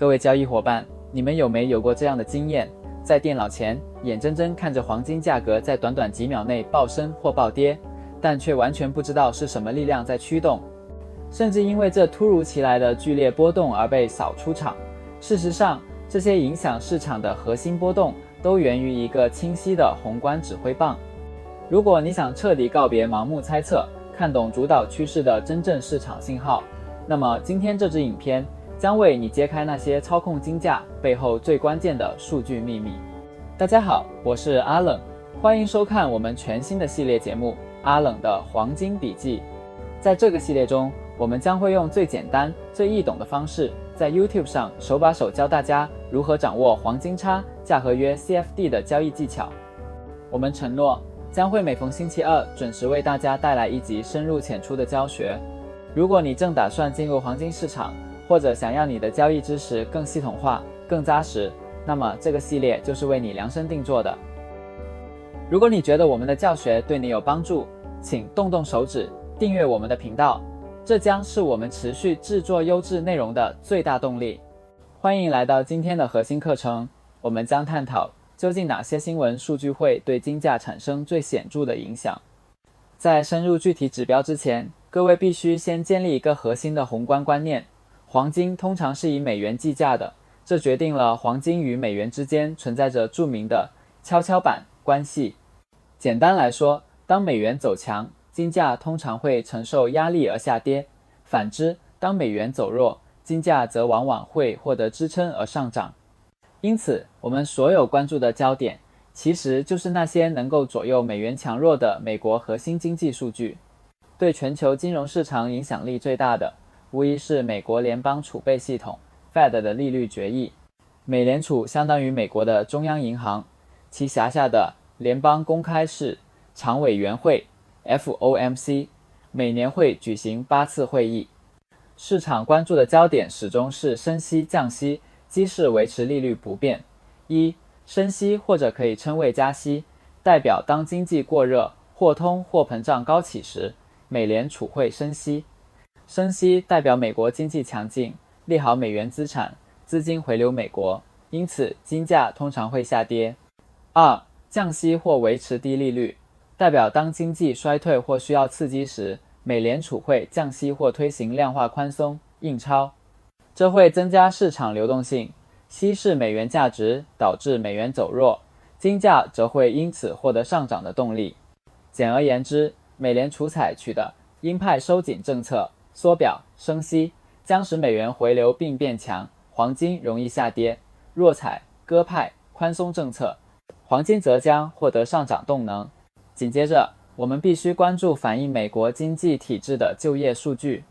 各位交易伙伴，你们有没有过这样的经验？在电脑前，眼睁睁看着黄金价格在短短几秒内暴升或暴跌，但却完全不知道是什么力量在驱动，甚至因为这突如其来的剧烈波动而被扫出场。事实上，这些影响市场的核心波动都源于一个清晰的宏观指挥棒。如果你想彻底告别盲目猜测，看懂主导趋势的真正市场信号，那么今天这支影片将为你揭开那些操控金价背后最关键的数据秘密。大家好，我是阿冷，欢迎收看我们全新的系列节目《阿冷的黄金笔记》。在这个系列中，我们将会用最简单、最易懂的方式，在 YouTube 上手把手教大家如何掌握黄金差价合约 CFD 的交易技巧。我们承诺将会每逢星期二准时为大家带来一集深入浅出的教学。如果你正打算进入黄金市场，或者想要你的交易知识更系统化、更扎实，那么这个系列就是为你量身定做的。如果你觉得我们的教学对你有帮助，请动动手指订阅我们的频道，这将是我们持续制作优质内容的最大动力。欢迎来到今天的核心课程，我们将探讨究竟哪些新闻数据会对金价产生最显著的影响。在深入具体指标之前，各位必须先建立一个核心的宏观观念：黄金通常是以美元计价的，这决定了黄金与美元之间存在着著名的跷跷板关系。简单来说，当美元走强，金价通常会承受压力而下跌；反之，当美元走弱，金价则往往会获得支撑而上涨。因此，我们所有关注的焦点，其实就是那些能够左右美元强弱的美国核心经济数据。对全球金融市场影响力最大的，无疑是美国联邦储备系统 Fed 的利率决议。美联储相当于美国的中央银行，其辖下的联邦公开市场委员会 FOMC 每年会举行8次会议。市场关注的焦点始终是升息、降息，基势维持利率不变。升息或者可以称为加息，代表当经济过热、或通或膨胀高企时，美联储会升息。升息代表美国经济强劲，利好美元资产，资金回流美国，因此金价通常会下跌。降息或维持低利率，代表当经济衰退或需要刺激时，美联储会降息或推行量化宽松、印钞，这会增加市场流动性，稀释美元价值，导致美元走弱，金价则会因此获得上涨的动力。简而言之，美联储采取的鹰派收紧政策，缩表、升息，将使美元回流并变强，黄金容易下跌；弱采鸽派、宽松政策，黄金则将获得上涨动能。紧接着，我们必须关注反映美国经济体制的就业数据。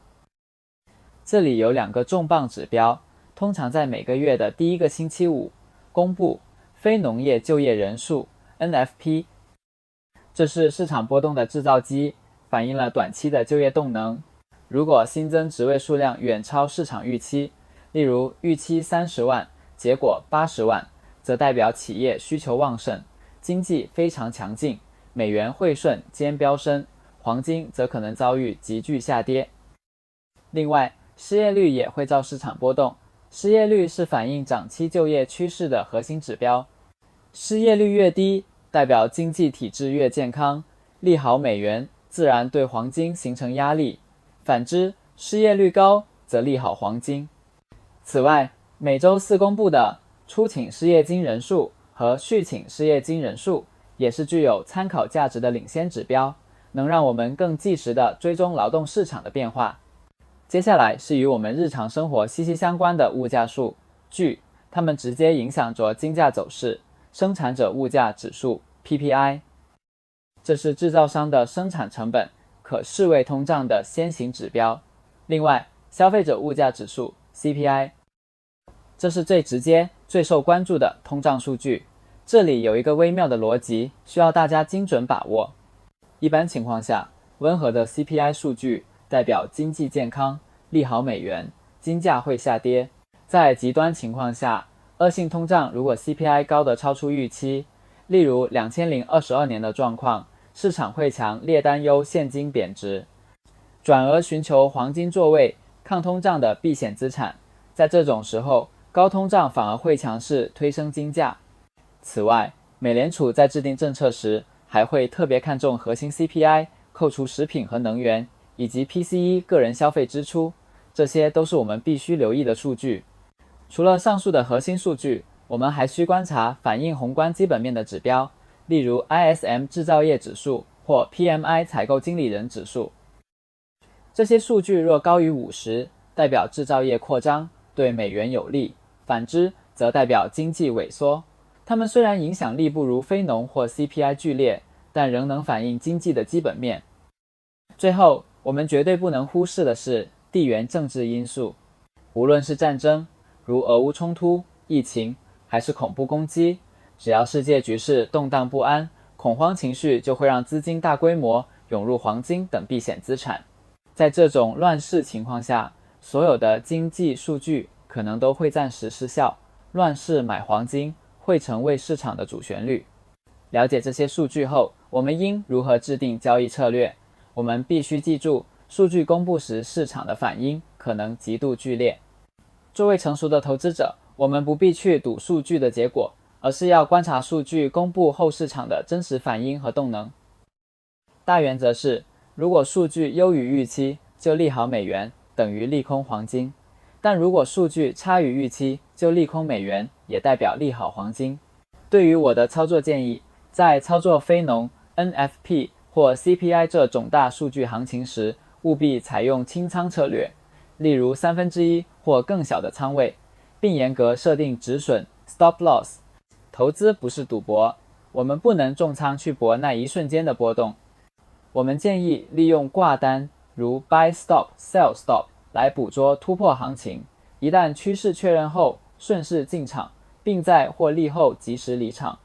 这里有2个重磅指标，通常在每个月的第1个星期五公布非农业就业人数 NFP， 这是市场波动的制造机，反映了短期的就业动能。如果新增职位数量远超市场预期，例如预期30万，结果80万，则代表企业需求旺盛，经济非常强劲，美元汇顺兼飙升，黄金则可能遭遇急剧下跌。另外，失业率也会造市场波动。失业率是反映长期就业趋势的核心指标，失业率越低，代表经济体制越健康，利好美元，自然对黄金形成压力。反之，失业率高，则利好黄金。此外，每周4公布的初请失业金人数和续请失业金人数也是具有参考价值的领先指标，能让我们更及时地追踪劳动市场的变化。接下来是与我们日常生活息息相关的物价数据，它们直接影响着金价走势。生产者物价指数 PPI， 这是制造商的生产成本，可视为通胀的先行指标。另外，消费者物价指数 CPI， 这是最直接、最受关注的通胀数据。这里有一个微妙的逻辑，需要大家精准把握。一般情况下，温和的 CPI 数据代表经济健康，利好美元，金价会下跌。在极端情况下，恶性通胀如果 CPI 高得超出预期，例如2022年的状况，市场会强烈担忧现金贬值，转而寻求黄金作为抗通胀的避险资产。在这种时候，高通胀反而会强势推升金价。此外，美联储在制定政策时，还会特别看重核心 CPI， 扣除食品和能源，以及 PCE 个人消费支出，这些都是我们必须留意的数据。除了上述的核心数据，我们还需观察反映宏观基本面的指标，例如 ISM 制造业指数或 PMI 采购经理人指数。这些数据若高于50，代表制造业扩张，对美元有利，反之则代表经济萎缩。它们虽然影响力不如非农或 CPI 剧烈，但仍能反映经济的基本面。最后，我们绝对不能忽视的是地缘政治因素。无论是战争，如俄乌冲突、疫情，还是恐怖攻击，只要世界局势动荡不安，恐慌情绪就会让资金大规模涌入黄金等避险资产。在这种乱世情况下，所有的经济数据可能都会暂时失效，乱世买黄金会成为市场的主旋律。了解这些数据后，我们应如何制定交易策略？我们必须记住，数据公布时市场的反应可能极度剧烈。作为成熟的投资者，我们不必去赌数据的结果，而是要观察数据公布后市场的真实反应和动能。大原则是，如果数据优于预期，就利好美元，等于利空黄金；但如果数据差于预期，就利空美元，也代表利好黄金。对于我的操作建议，在操作非农、NFP 或 CPI 这种大数据行情时，务必采用清仓策略，例如1/3或更小的仓位，并严格设定止损 Stop Loss。 投资不是赌博，我们不能重仓去搏那一瞬间的波动。我们建议利用挂单如 Buy Stop、Sell Stop 来捕捉突破行情，一旦趋势确认后顺势进场，并在获利后及时离场。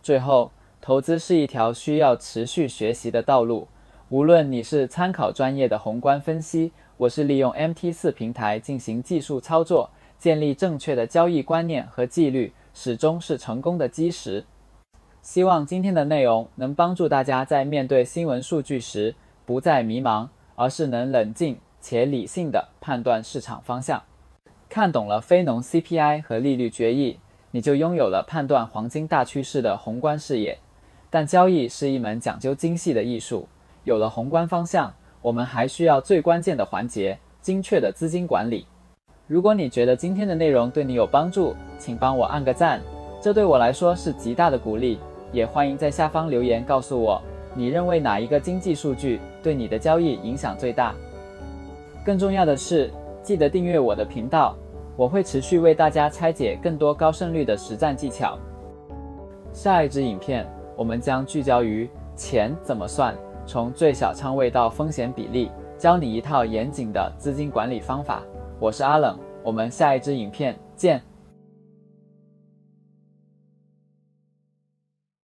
最后，投资是一条需要持续学习的道路，无论你是参考专业的宏观分析，我是利用 MT4 平台进行技术操作，建立正确的交易观念和纪律，始终是成功的基石。希望今天的内容能帮助大家在面对新闻数据时不再迷茫，而是能冷静且理性地判断市场方向。看懂了非农 CPI 和利率决议，你就拥有了判断黄金大趋势的宏观视野。但交易是一门讲究精细的艺术，有了宏观方向，我们还需要最关键的环节，精确的资金管理。如果你觉得今天的内容对你有帮助，请帮我按个赞，这对我来说是极大的鼓励。也欢迎在下方留言告诉我，你认为哪一个经济数据对你的交易影响最大。更重要的是，记得订阅我的频道，我会持续为大家拆解更多高胜率的实战技巧。下一支影片，我们将聚焦于钱怎么算，从最小仓位到风险比例，教你一套严谨的资金管理方法。我是阿冷，我们下一支影片见。